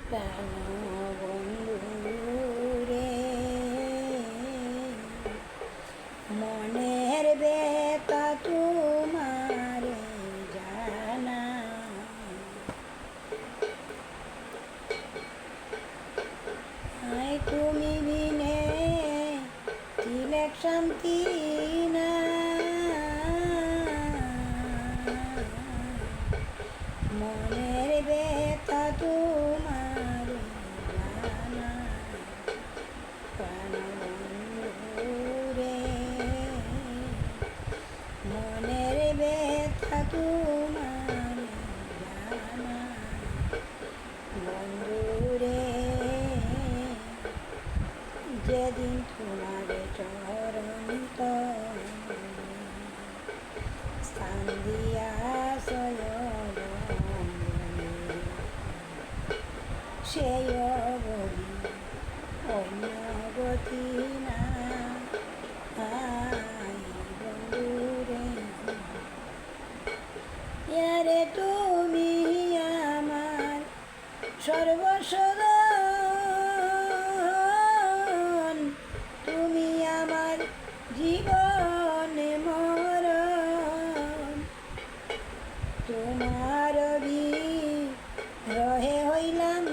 প্রাণ বন্ধু রে, মনের ব্যথা তোমার জানা, তুমি বিনে তিলেক শান্তি না, মনের ব্যথা তোমার জানা, প্রাণ বন্ধু রে, মনের ব্যথা তোমার জানা, বন্ধু রে, যেদিন তোমার চরণ স্থান দিয়া সেই অবধি অন্য গতি না, বন্ধু রে, ইয়ারে তুমি আমার সর্বস্ব, তুমি আমার জীবন মরণ, তোমার বিরহে হইলাম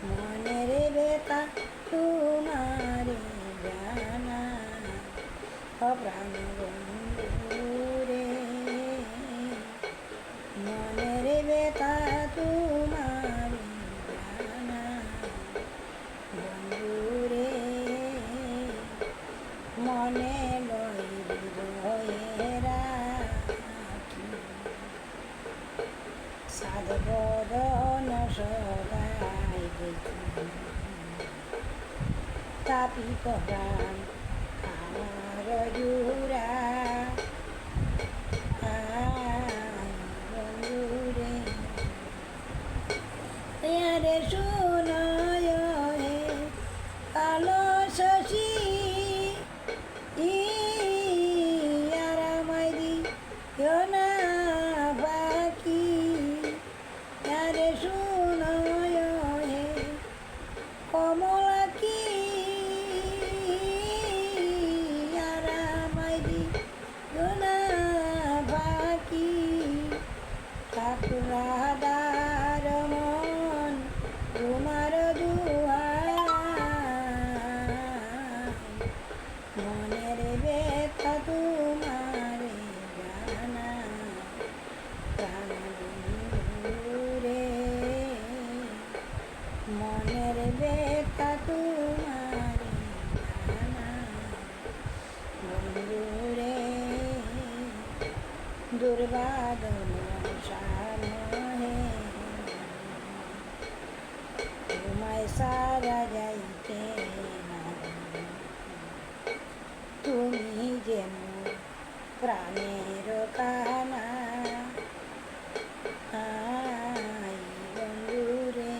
মনের ব্যথা তোমার জানা, প্রাণ বন্ধু রে, মনের ব্যথা তোমার জানা, বন্ধু রে, মনে লই হৃদয়ে রাখি, সাধ বদন সদাই দেখি, তাপিত প্রাণ আমার জুড়া, বন্ধু রে, ইয়ারে শুনয় হে কালো শশী, ইয়ারামাই দিও না বাকি, ইয়ারে শুনয় হে কমলা কি, ইয়ারামাই দিও না বাকি, ঠাকুরাদার মন তোমার দুয়ার, মনের ব্যথা তোমার জানা, প্রাণ বন্ধু রে, মনের ব্যথা তোমার জানা, বন্ধু রে, দুর্বাদন সামনে তোমায় সারা যাইতে না, তুমি যে মোর প্রাণের কানা, বন্ধু রে,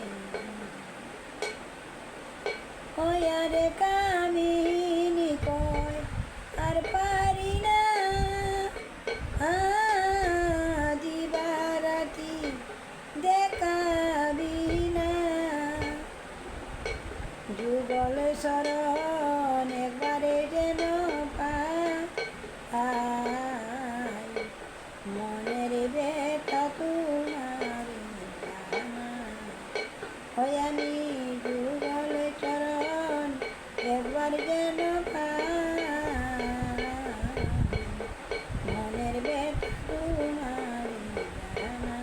ওয়ারে কামিনী কয় আর পারি না, দিবারাতি দেখাবি না, যুগল শরণ একবারে যেন পাই, মনের ব্যথা তোমার জানা, হয় আমি যুগল চরণ একবার যেন পাই, মনের ব্যথা তোমার জানা,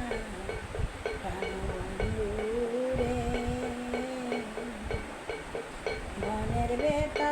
প্রাণ বন্ধু রে, মনের ব্যথা